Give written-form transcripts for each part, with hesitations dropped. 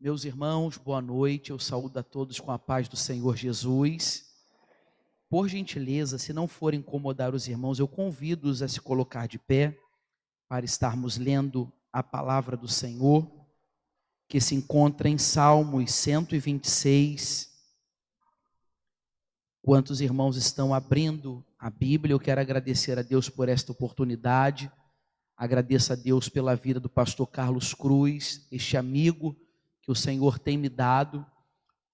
Meus irmãos, boa noite, eu saúdo a todos com a paz do Senhor Jesus. Por gentileza, se não for incomodar os irmãos, eu convido-os a se colocar de pé, para estarmos lendo a palavra do Senhor, que se encontra em Salmos 126. Quantos irmãos estão abrindo a Bíblia, eu quero agradecer a Deus por esta oportunidade, agradeço a Deus pela vida do pastor Carlos Cruz, este amigo que o Senhor tem me dado,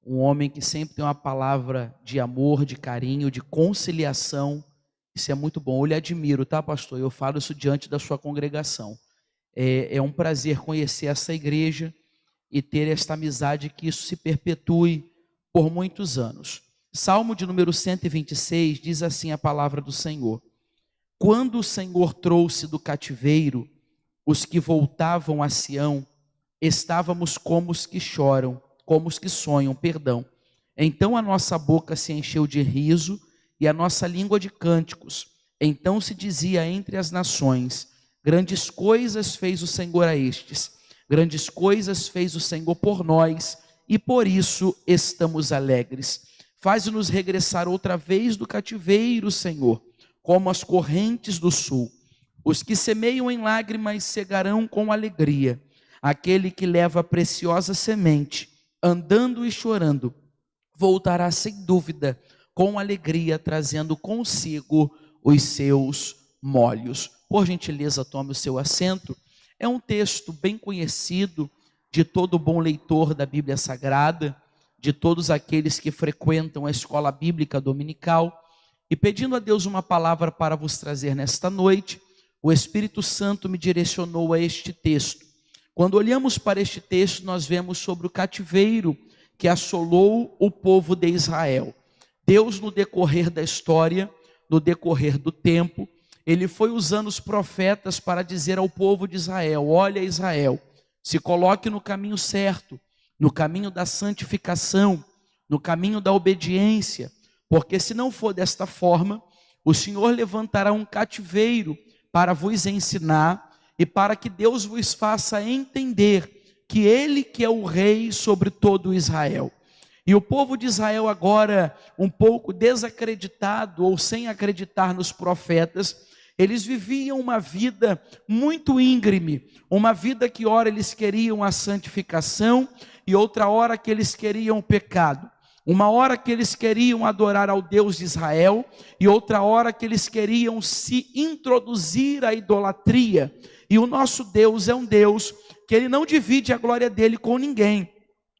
um homem que sempre tem uma palavra de amor, de carinho, de conciliação. Isso é muito bom, eu lhe admiro, tá, pastor? Eu falo isso diante da sua congregação. É um prazer conhecer essa igreja e ter esta amizade, que isso se perpetue por muitos anos. Salmo de número 126 diz assim a palavra do Senhor: quando o Senhor trouxe do cativeiro os que voltavam a Sião, estávamos como os que choram, como os que sonham, Então a nossa boca se encheu de riso e a nossa língua de cânticos. Então se dizia entre as nações: grandes coisas fez o Senhor a estes, grandes coisas fez o Senhor por nós, e por isso estamos alegres. Faz-nos regressar outra vez do cativeiro, Senhor, como as correntes do sul. Os que semeiam em lágrimas cegarão com alegria. Aquele que leva a preciosa semente, andando e chorando, voltará sem dúvida, com alegria, trazendo consigo os seus molhos. Por gentileza, tome o seu assento. É um texto bem conhecido de todo bom leitor da Bíblia Sagrada, de todos aqueles que frequentam a escola bíblica dominical. E pedindo a Deus uma palavra para vos trazer nesta noite, o Espírito Santo me direcionou a este texto. Quando olhamos para este texto, nós vemos sobre o cativeiro que assolou o povo de Israel. Deus, no decorrer da história, no decorrer do tempo, Ele foi usando os profetas para dizer ao povo de Israel: olha, Israel, se coloque no caminho certo, no caminho da santificação, no caminho da obediência, porque se não for desta forma, o Senhor levantará um cativeiro para vos ensinar, e para que Deus vos faça entender que Ele que é o rei sobre todo Israel. E o povo de Israel agora, um pouco desacreditado ou sem acreditar nos profetas, eles viviam uma vida muito íngreme, uma vida que ora eles queriam a santificação e outra hora que eles queriam o pecado. Uma hora que eles queriam adorar ao Deus de Israel e outra hora que eles queriam se introduzir à idolatria. E o nosso Deus é um Deus que Ele não divide a glória dEle com ninguém.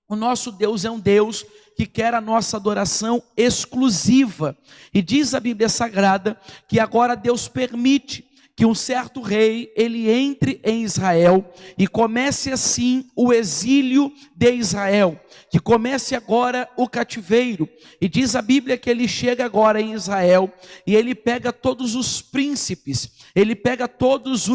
O nosso Deus é um Deus que quer a nossa adoração exclusiva. E diz a Bíblia Sagrada que agora Deus permite que um certo rei, ele entre em Israel e comece assim o exílio de Israel, que comece agora o cativeiro. E diz a Bíblia que ele chega agora em Israel e ele pega todos os príncipes, ele pega todos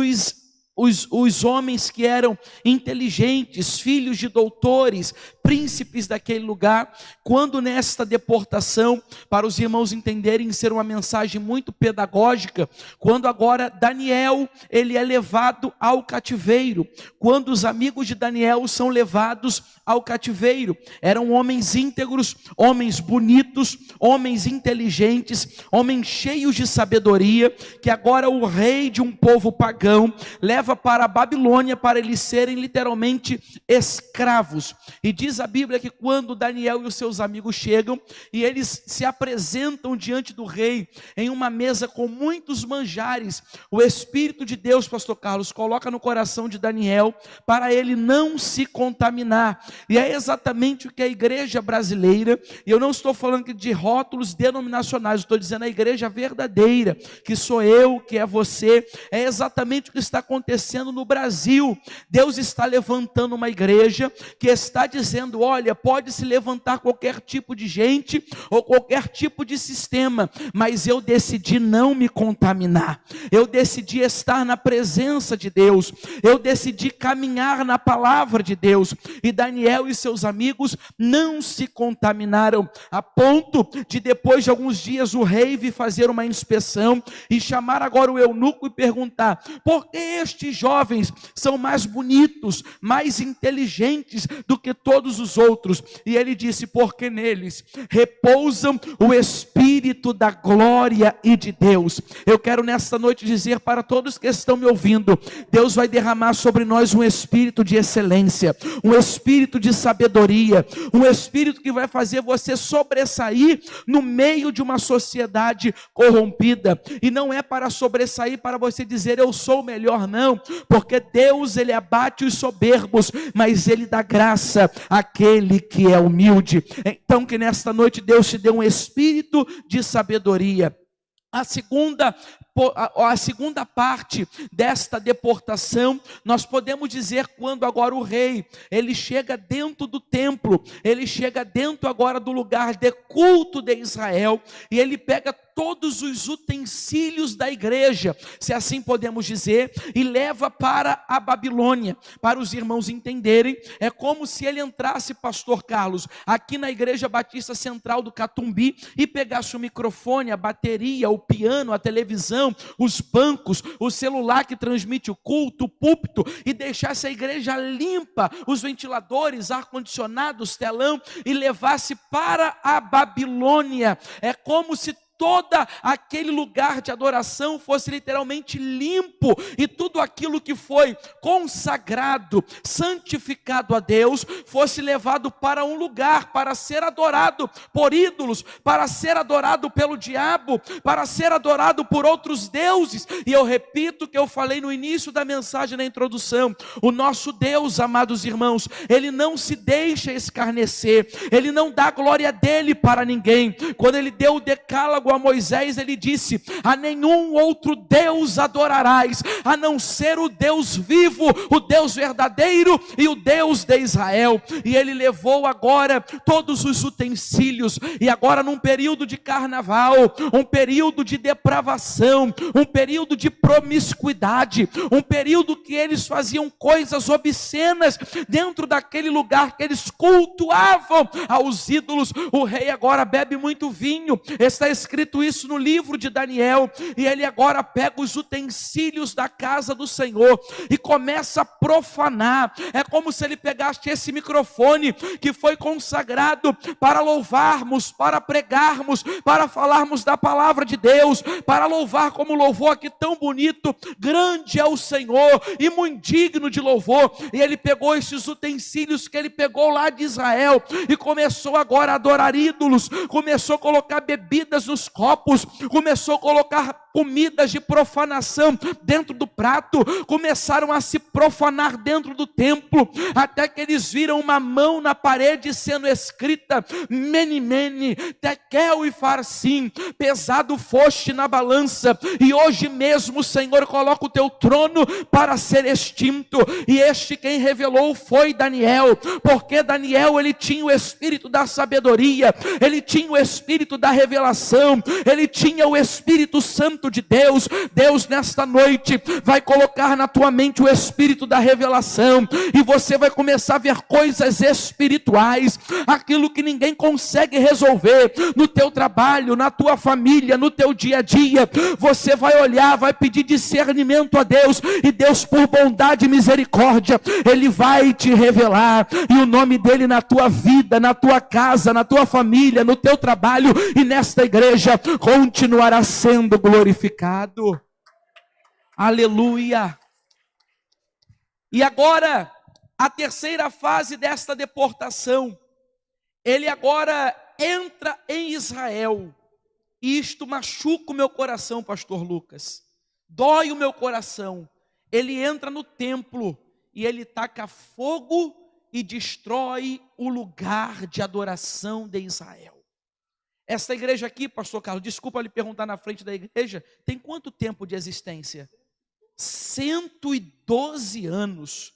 os homens que eram inteligentes, filhos de doutores, príncipes daquele lugar, quando nesta deportação, para os irmãos entenderem, ser uma mensagem muito pedagógica, quando agora Daniel, ele é levado ao cativeiro, quando os amigos de Daniel são levados ao cativeiro, eram homens íntegros, homens bonitos, homens inteligentes, homens cheios de sabedoria, que agora o rei de um povo pagão leva para a Babilônia para eles serem literalmente escravos. E diz a Bíblia que quando Daniel e os seus amigos chegam e eles se apresentam diante do rei em uma mesa com muitos manjares, o Espírito de Deus, pastor Carlos, coloca no coração de Daniel para ele não se contaminar. E é exatamente o que a igreja brasileira, e eu não estou falando de rótulos denominacionais, estou dizendo a igreja verdadeira, que sou eu, que é você, é exatamente o que está acontecendo no Brasil. Deus está levantando uma igreja que está dizendo: olha, pode se levantar qualquer tipo de gente ou qualquer tipo de sistema, mas eu decidi não me contaminar, eu decidi estar na presença de Deus, eu decidi caminhar na palavra de Deus. E Daniel e seus amigos não se contaminaram, a ponto de depois de alguns dias o rei vir fazer uma inspeção e chamar agora o eunuco e perguntar: por que este estes jovens são mais bonitos, mais inteligentes do que todos os outros. E ele disse: porque neles repousam o Espírito da glória e de Deus. Eu quero nesta noite dizer para todos que estão me ouvindo: Deus vai derramar sobre nós um espírito de excelência, um espírito de sabedoria, um espírito que vai fazer você sobressair no meio de uma sociedade corrompida. E não é para sobressair para você dizer eu sou o melhor, não, porque Deus, ele abate os soberbos, mas ele dá graça àquele que é humilde. Então que nesta noite Deus te dê um espírito de sabedoria. A segunda parte desta deportação, nós podemos dizer quando agora o rei, ele chega dentro do templo, ele chega dentro agora do lugar de culto de Israel, e ele pega todos os utensílios da igreja, se assim podemos dizer, e leva para a Babilônia. Para os irmãos entenderem, é como se ele entrasse, pastor Carlos, aqui na Igreja Batista Central do Catumbi, e pegasse o microfone, a bateria, o piano, a televisão, os bancos, o celular que transmite o culto, o púlpito, e deixasse a igreja limpa, os ventiladores, ar-condicionados, telão, e levasse para a Babilônia. É como se todo aquele lugar de adoração fosse literalmente limpo, e tudo aquilo que foi consagrado, santificado a Deus, fosse levado para um lugar, para ser adorado por ídolos, para ser adorado pelo diabo, para ser adorado por outros deuses. E eu repito o que eu falei no início da mensagem, na introdução: o nosso Deus, amados irmãos, ele não se deixa escarnecer, ele não dá glória dele para ninguém. Quando ele deu o decálogo a Moisés, ele disse: a nenhum outro Deus adorarás, a não ser o Deus vivo, o Deus verdadeiro e o Deus de Israel. E ele levou agora todos os utensílios, e agora num período de carnaval, um período de depravação, um período de promiscuidade, um período que eles faziam coisas obscenas dentro daquele lugar que eles cultuavam aos ídolos. O rei agora bebe muito vinho, está escrito isso no livro de Daniel, e ele agora pega os utensílios da casa do Senhor e começa a profanar. É como se ele pegasse esse microfone que foi consagrado para louvarmos, para pregarmos, para falarmos da palavra de Deus, para louvar como louvor aqui tão bonito: grande é o Senhor e muito digno de louvor. E ele pegou esses utensílios que ele pegou lá de Israel e começou agora a adorar ídolos, começou a colocar bebidas nos copos, começou a colocar comidas de profanação dentro do prato, começaram a se profanar dentro do templo, até que eles viram uma mão na parede sendo escrita: mene, mene, tekel e farsim, pesado foste na balança, e hoje mesmo o Senhor coloca o teu trono para ser extinto. E este quem revelou foi Daniel, porque Daniel, ele tinha o espírito da sabedoria, ele tinha o espírito da revelação, ele tinha o Espírito Santo de Deus. Deus nesta noite vai colocar na tua mente o espírito da revelação, e você vai começar a ver coisas espirituais, aquilo que ninguém consegue resolver no teu trabalho, na tua família, no teu dia a dia. Você vai olhar, vai pedir discernimento a Deus, e Deus, por bondade e misericórdia, ele vai te revelar, e o nome dele na tua vida, na tua casa, na tua família, no teu trabalho e nesta igreja continuará sendo glorificado. Aleluia. E agora, a terceira fase desta deportação, ele agora entra em Israel, e isto machuca o meu coração, pastor Lucas, dói o meu coração. Ele entra no templo e ele taca fogo e destrói o lugar de adoração de Israel. Esta igreja aqui, pastor Carlos, desculpa lhe perguntar na frente da igreja, tem quanto tempo de existência? 112 anos.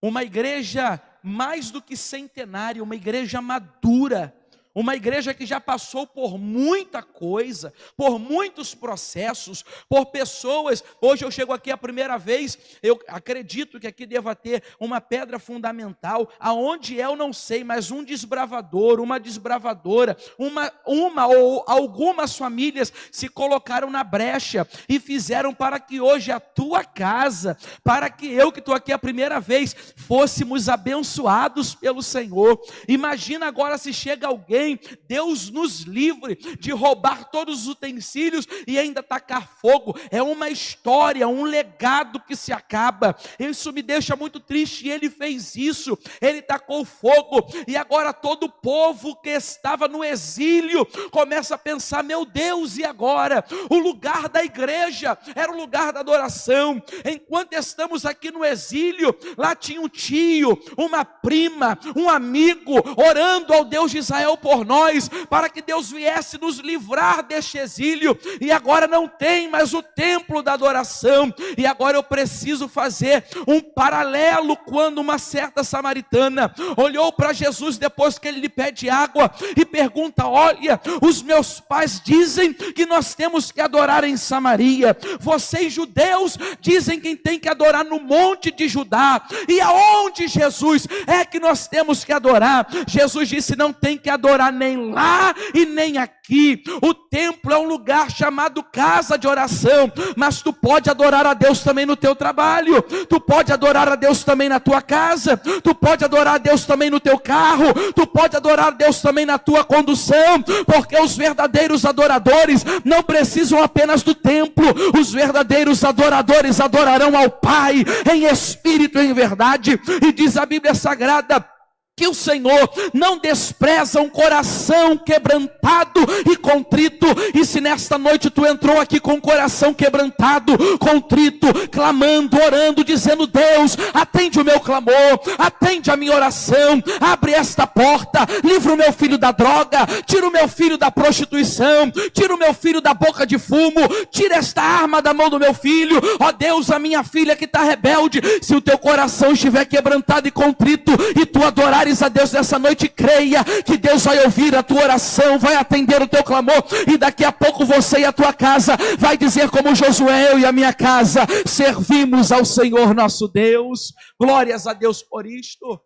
Uma igreja mais do que centenária, uma igreja madura, uma igreja que já passou por muita coisa, por muitos processos, por pessoas. Hoje eu chego aqui a primeira vez, eu acredito que aqui deva ter uma pedra fundamental, aonde eu não sei, mas um desbravador, uma desbravadora, uma ou algumas famílias se colocaram na brecha e fizeram para que hoje a tua casa, para que eu que estou aqui a primeira vez, fôssemos abençoados pelo Senhor. Imagina agora se chega alguém, Deus nos livre de roubar todos os utensílios e ainda tacar fogo. É uma história, um legado que se acaba. Isso me deixa muito triste. E ele fez isso, ele tacou fogo, e agora todo o povo que estava no exílio começa a pensar: meu Deus, e agora? O lugar da igreja era o lugar da adoração. Enquanto estamos aqui no exílio, lá tinha um tio, uma prima, um amigo orando ao Deus de Israel por nós, para que Deus viesse nos livrar deste exílio. E agora não tem mais o templo da adoração. E agora eu preciso fazer um paralelo, quando uma certa samaritana olhou para Jesus depois que ele lhe pede água e pergunta: olha, os meus pais dizem que nós temos que adorar em Samaria, vocês judeus dizem que tem que adorar no monte de Judá, e aonde, Jesus, é que nós temos que adorar? Jesus disse: não tem que adorar nem lá e nem aqui. O templo é um lugar chamado casa de oração, mas tu pode adorar a Deus também no teu trabalho, tu pode adorar a Deus também na tua casa, tu pode adorar a Deus também no teu carro, tu pode adorar a Deus também na tua condução, porque os verdadeiros adoradores não precisam apenas do templo. Os verdadeiros adoradores adorarão ao Pai em espírito e em verdade. E diz a Bíblia Sagrada que o Senhor não despreza um coração quebrantado e contrito. E se nesta noite tu entrou aqui com o coração quebrantado, contrito, clamando, orando, dizendo: Deus, atende o meu clamor, atende a minha oração, abre esta porta, livra o meu filho da droga, tira o meu filho da prostituição, tira o meu filho da boca de fumo, tira esta arma da mão do meu filho, ó Deus, a minha filha que está rebelde. Se o teu coração estiver quebrantado e contrito, e tu adorar a Deus nessa noite, creia que Deus vai ouvir a tua oração, vai atender o teu clamor, e daqui a pouco você e a tua casa vai dizer como Josué: eu e a minha casa servimos ao Senhor nosso Deus. Glórias a Deus por isto,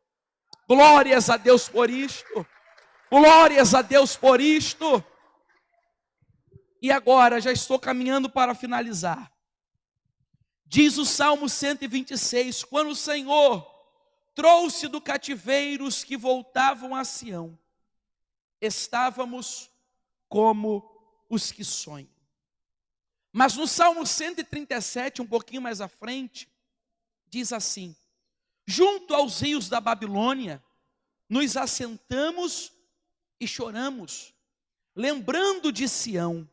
glórias a Deus por isto, glórias a Deus por isto. E agora já estou caminhando para finalizar. Diz o Salmo 126, quando o Senhor trouxe do cativeiro os que voltavam a Sião, estávamos como os que sonham. Mas no Salmo 137, um pouquinho mais à frente, diz assim: junto aos rios da Babilônia, nos assentamos e choramos, lembrando de Sião.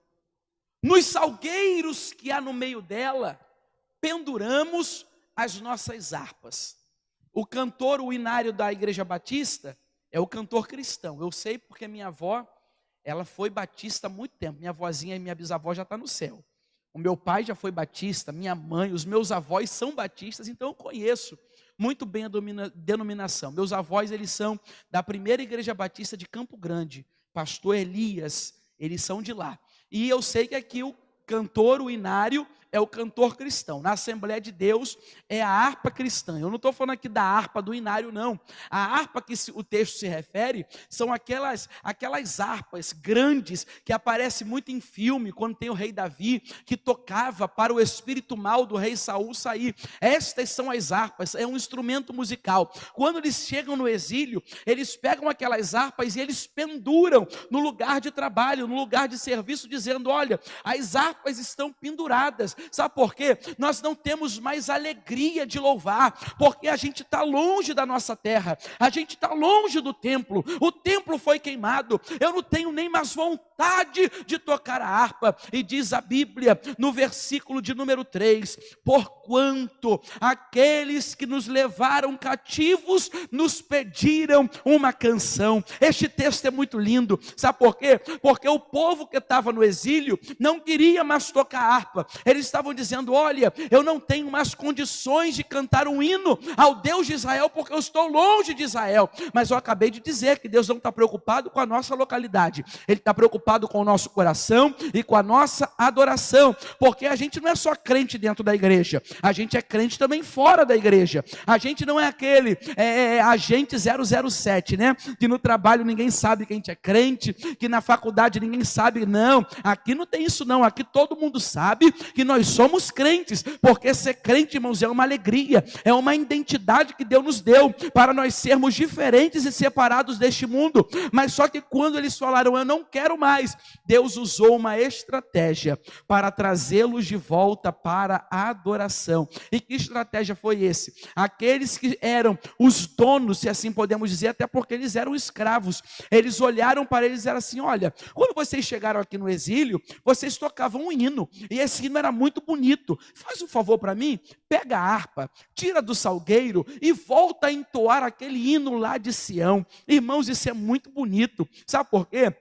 Nos salgueiros que há no meio dela, penduramos as nossas harpas. O cantor, o inário da Igreja Batista, é o cantor cristão. Eu sei porque minha avó, ela foi batista há muito tempo. Minha avózinha e minha bisavó já estão no céu. O meu pai já foi batista, minha mãe, os meus avós são batistas, então eu conheço muito bem a denominação. Meus avós, eles são da primeira Igreja Batista de Campo Grande. Pastor Elias, eles são de lá. E eu sei que aqui o cantor, o inário, é o cantor cristão. Na Assembleia de Deus é a harpa cristã. Eu não estou falando aqui da harpa do inário, não. A harpa que o texto se refere são aquelas harpas grandes que aparecem muito em filme, quando tem o rei Davi, que tocava para o espírito mal do rei Saul sair. Estas são as harpas, é um instrumento musical. Quando eles chegam no exílio, eles pegam aquelas harpas e eles penduram no lugar de trabalho, no lugar de serviço, dizendo: olha, as harpas estão penduradas. Sabe por quê? Nós não temos mais alegria de louvar, porque a gente está longe da nossa terra, a gente está longe do templo, o templo foi queimado, eu não tenho nem mais vontade de tocar a harpa. E diz a Bíblia, no versículo de número 3, porquanto aqueles que nos levaram cativos nos pediram uma canção. Este texto é muito lindo, sabe por quê? Porque o povo que estava no exílio não queria mais tocar harpa, eles estavam dizendo: olha, eu não tenho mais condições de cantar um hino ao Deus de Israel, porque eu estou longe de Israel. Mas eu acabei de dizer que Deus não está preocupado com a nossa localidade, Ele está preocupado com o nosso coração e com a nossa adoração, porque a gente não é só crente dentro da igreja, a gente é crente também fora da igreja. A gente não é aquele agente 007, né? Que no trabalho ninguém sabe que a gente é crente, que na faculdade ninguém sabe. Não, aqui não tem isso não, aqui todo mundo sabe que nós somos crentes, porque ser crente, irmãos, é uma alegria, é uma identidade que Deus nos deu, para nós sermos diferentes e separados deste mundo. Mas só que quando eles falaram: eu não quero mais, Deus usou uma estratégia para trazê-los de volta para a adoração. E que estratégia foi esse? Aqueles que eram os donos, se assim podemos dizer, até porque eles eram escravos, eles olharam para eles e disseram assim: olha, quando vocês chegaram aqui no exílio, vocês tocavam um hino, e esse hino era muito bonito. Faz um favor para mim, pega a harpa, tira do salgueiro e volta a entoar aquele hino lá de Sião. Irmãos, isso é muito bonito. Sabe por quê?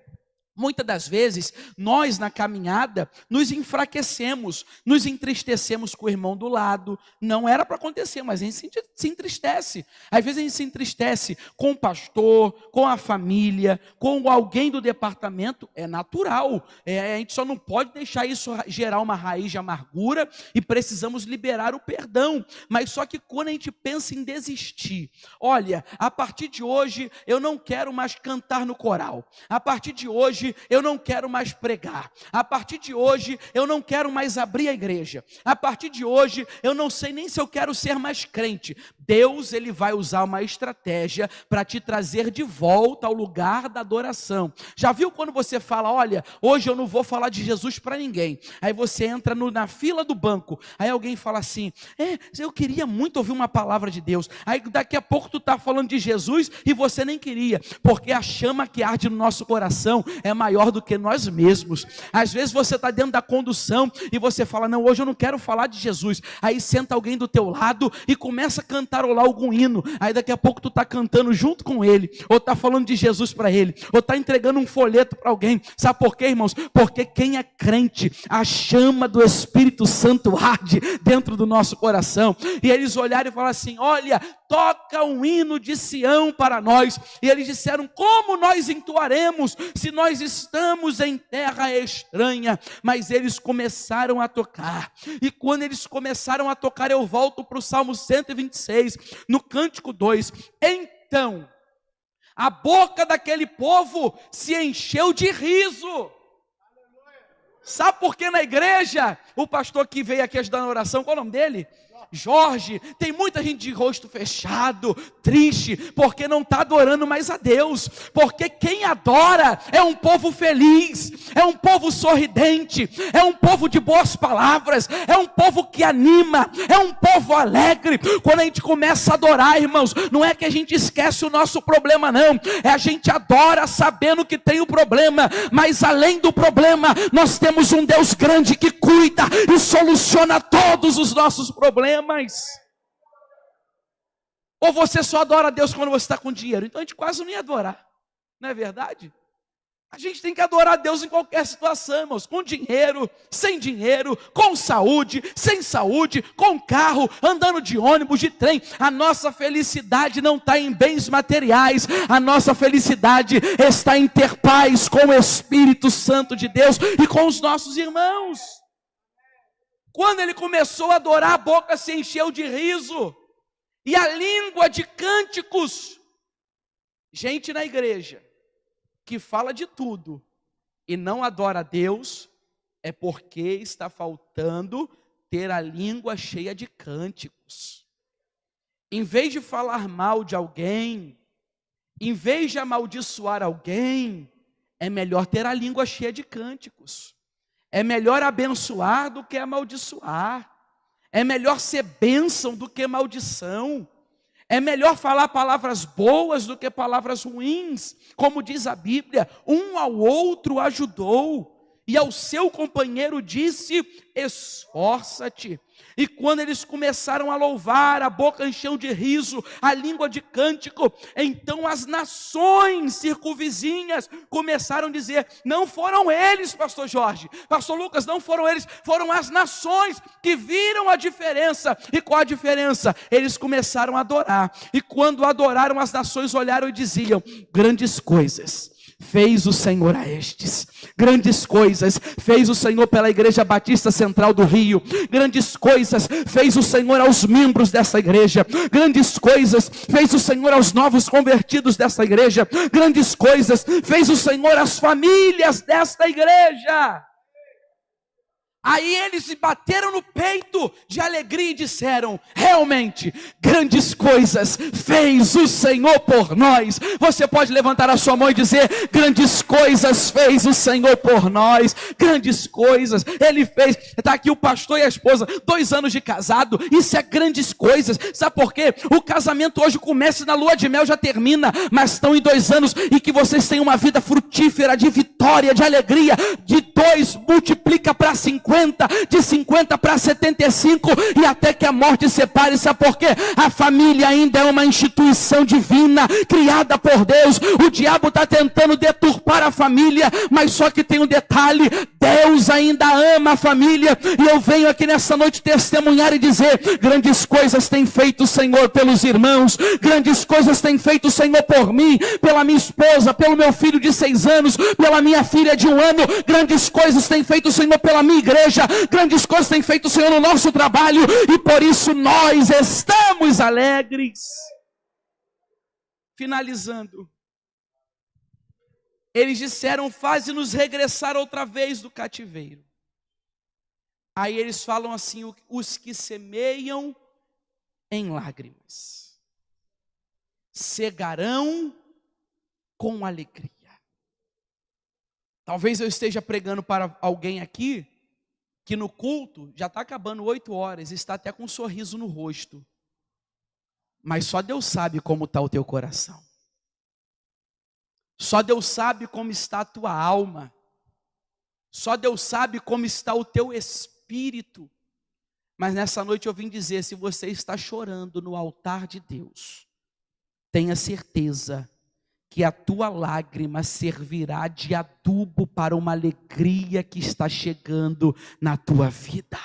Muitas das vezes, nós na caminhada, nos enfraquecemos, nos entristecemos com o irmão do lado. Não era para acontecer, mas a gente se entristece. Às vezes a gente se entristece com o pastor, com a família, com alguém do departamento. É natural, a gente só não pode deixar isso gerar uma raiz de amargura, e precisamos liberar o perdão. Mas só que quando a gente pensa em desistir, olha, a partir de hoje eu não quero mais cantar no coral, a partir de hoje eu não quero mais pregar, a partir de hoje eu não quero mais abrir a igreja, a partir de hoje eu não sei nem se eu quero ser mais crente. Deus, Ele vai usar uma estratégia para te trazer de volta ao lugar da adoração. Já viu quando você fala: olha, hoje eu não vou falar de Jesus para ninguém, aí você entra na fila do banco, aí alguém fala assim: eu queria muito ouvir uma palavra de Deus, aí daqui a pouco tu está falando de Jesus e você nem queria, porque a chama que arde no nosso coração é maior do que nós mesmos. Às vezes você está dentro da condução e você fala: não, hoje eu não quero falar de Jesus. Aí senta alguém do teu lado e começa a cantarolar algum hino, aí daqui a pouco tu está cantando junto com ele, ou está falando de Jesus para ele, ou está entregando um folheto para alguém. Sabe por quê, irmãos? Porque quem é crente, a chama do Espírito Santo arde dentro do nosso coração. E eles olharam e falaram assim: olha, toca um hino de Sião para nós. E eles disseram: como nós entoaremos se nós estamos em terra estranha? Mas eles começaram a tocar, e quando eles começaram a tocar, eu volto para o Salmo 126, no cântico 2, então a boca daquele povo se encheu de riso. Sabe por que na igreja, o pastor que veio aqui ajudar na oração, qual é o nome dele? Jorge, tem muita gente de rosto fechado, triste, porque não está adorando mais a Deus, porque quem adora é um povo feliz, é um povo sorridente, é um povo de boas palavras, é um povo que anima, é um povo alegre. Quando a gente começa a adorar, irmãos, não é que a gente esquece o nosso problema não, é a gente adora sabendo que tem o problema, mas além do problema, nós temos um Deus grande que cuida e soluciona todos os nossos problemas. Ou você só adora a Deus quando você está com dinheiro? Então a gente quase não ia adorar, não é verdade? A gente tem que adorar a Deus em qualquer situação, irmãos, com dinheiro, sem dinheiro, com saúde, sem saúde, com carro, andando de ônibus, de trem. A nossa felicidade não está em bens materiais, a nossa felicidade está em ter paz com o Espírito Santo de Deus e com os nossos irmãos. Quando ele começou a adorar, a boca se encheu de riso, e a língua de cânticos. Gente na igreja que fala de tudo e não adora a Deus, é porque está faltando ter a língua cheia de cânticos. Em vez de falar mal de alguém, em vez de amaldiçoar alguém, é melhor ter a língua cheia de cânticos. É melhor abençoar do que amaldiçoar. É melhor ser bênção do que maldição. É melhor falar palavras boas do que palavras ruins. Como diz a Bíblia, um ao outro ajudou. e ao seu companheiro disse: esforça-te. E quando eles começaram a louvar, a boca encheu de riso, a língua de cântico, então as nações circunvizinhas começaram a dizer: não foram eles, pastor Jorge, pastor Lucas, não foram eles, foram as nações que viram a diferença. E qual a diferença? Eles começaram a adorar, e quando adoraram, as nações olharam e diziam: grandes coisas fez o Senhor a estes, grandes coisas fez o Senhor pela Igreja Batista Central do Rio, grandes coisas fez o Senhor aos membros dessa igreja, grandes coisas fez o Senhor aos novos convertidos dessa igreja, grandes coisas fez o Senhor às famílias desta igreja. Aí eles se bateram no peito de alegria e disseram: realmente, grandes coisas fez o Senhor por nós. Você pode levantar a sua mão e dizer: grandes coisas fez o Senhor por nós. Grandes coisas Ele fez. Está aqui o pastor e a esposa, 2 anos de casado, isso é grandes coisas. Sabe por quê? O casamento hoje começa na lua de mel, já termina, mas estão em 2 anos, e que vocês tenham uma vida frutífera, de vitória, de alegria. De 2 multiplica para 50, de 50 para 75, e até que a morte separe. Sabe por quê? A família ainda é uma instituição divina, criada por Deus. O diabo está tentando deturpar a família, mas só que tem um detalhe: Deus ainda ama a família. E eu venho aqui nessa noite testemunhar e dizer: grandes coisas tem feito o Senhor pelos irmãos, grandes coisas tem feito o Senhor por mim, pela minha esposa, pelo meu filho de 6 anos, pela minha filha de 1 ano. Grandes coisas tem feito o Senhor pela minha igreja, grandes coisas tem feito o Senhor no nosso trabalho, e por isso nós estamos alegres. Finalizando, eles disseram: faze-nos regressar outra vez do cativeiro. Aí eles falam assim: os que semeiam em lágrimas cegarão com alegria. Talvez eu esteja pregando para alguém aqui que no culto já está acabando 8 horas, está até com um sorriso no rosto, mas só Deus sabe como está o teu coração. Só Deus sabe como está a tua alma. Só Deus sabe como está o teu espírito. Mas nessa noite eu vim dizer: se você está chorando no altar de Deus, tenha certeza que a tua lágrima servirá de adubo para uma alegria que está chegando na tua vida.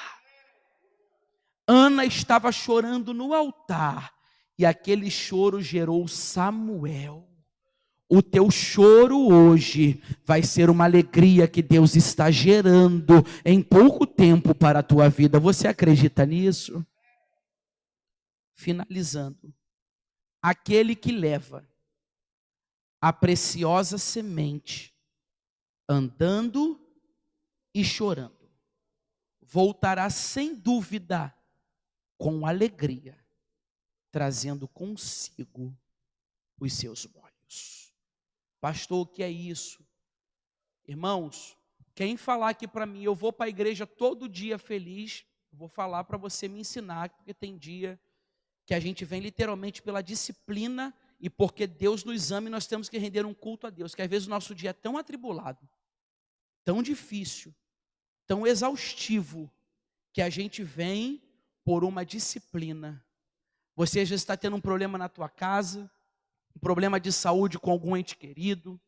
Ana estava chorando no altar, e aquele choro gerou Samuel. O teu choro hoje vai ser uma alegria que Deus está gerando em pouco tempo para a tua vida. Você acredita nisso? Finalizando, aquele que leva a preciosa semente, andando e chorando, voltará sem dúvida com alegria, trazendo consigo os seus molhos. Pastor, o que é isso? Irmãos, quem falar aqui para mim: eu vou para a igreja todo dia feliz, vou falar para você me ensinar, porque tem dia que a gente vem literalmente pela disciplina, e porque Deus nos ama e nós temos que render um culto a Deus, que às vezes o nosso dia é tão atribulado, tão difícil, tão exaustivo, que a gente vem por uma disciplina. Você às vezes está tendo um problema na tua casa, um problema de saúde com algum ente querido,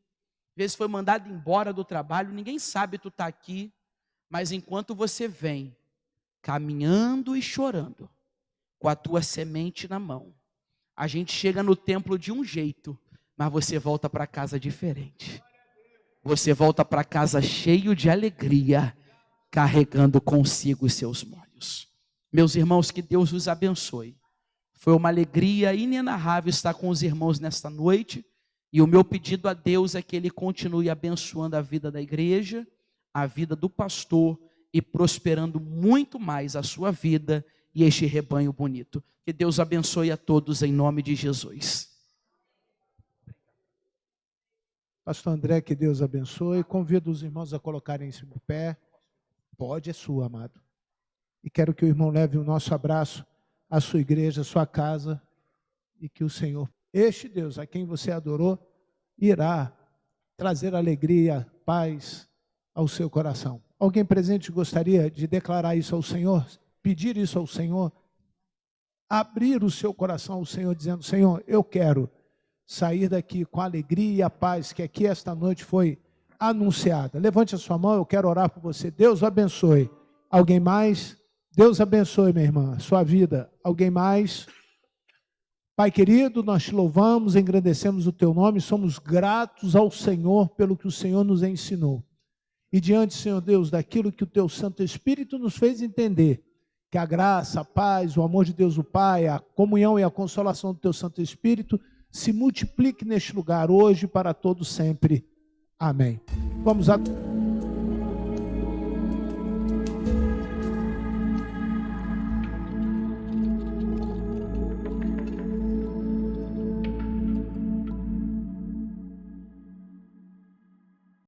às vezes foi mandado embora do trabalho, ninguém sabe tu está aqui, mas enquanto você vem caminhando e chorando, com a tua semente na mão, a gente chega no templo de um jeito, mas você volta para casa diferente. Você volta para casa cheio de alegria, carregando consigo os seus molhos. Meus irmãos, que Deus os abençoe. Foi uma alegria inenarrável estar com os irmãos nesta noite, e o meu pedido a Deus é que Ele continue abençoando a vida da igreja, a vida do pastor, e prosperando muito mais a sua vida e este rebanho bonito. Que Deus abençoe a todos em nome de Jesus. Pastor André, que Deus abençoe. Convido os irmãos a colocarem-se de pé. Pode, é sua, amado. E quero que o irmão leve o nosso abraço à sua igreja, à sua casa, e que o Senhor, este Deus a quem você adorou, irá trazer alegria, paz ao seu coração. Alguém presente gostaria de declarar isso ao Senhor? Pedir isso ao Senhor? Abrir o seu coração ao Senhor, dizendo: Senhor, eu quero sair daqui com a alegria e a paz que aqui esta noite foi anunciada. Levante a sua mão, eu quero orar por você. Deus o abençoe. Alguém mais? Deus abençoe, minha irmã, sua vida. Alguém mais? Pai querido, nós te louvamos, engrandecemos o teu nome, somos gratos ao Senhor pelo que o Senhor nos ensinou. E diante, Senhor Deus, daquilo que o teu Santo Espírito nos fez entender, que a graça, a paz, o amor de Deus o Pai, a comunhão e a consolação do teu Santo Espírito se multiplique neste lugar hoje para todos sempre. Amém. Vamos a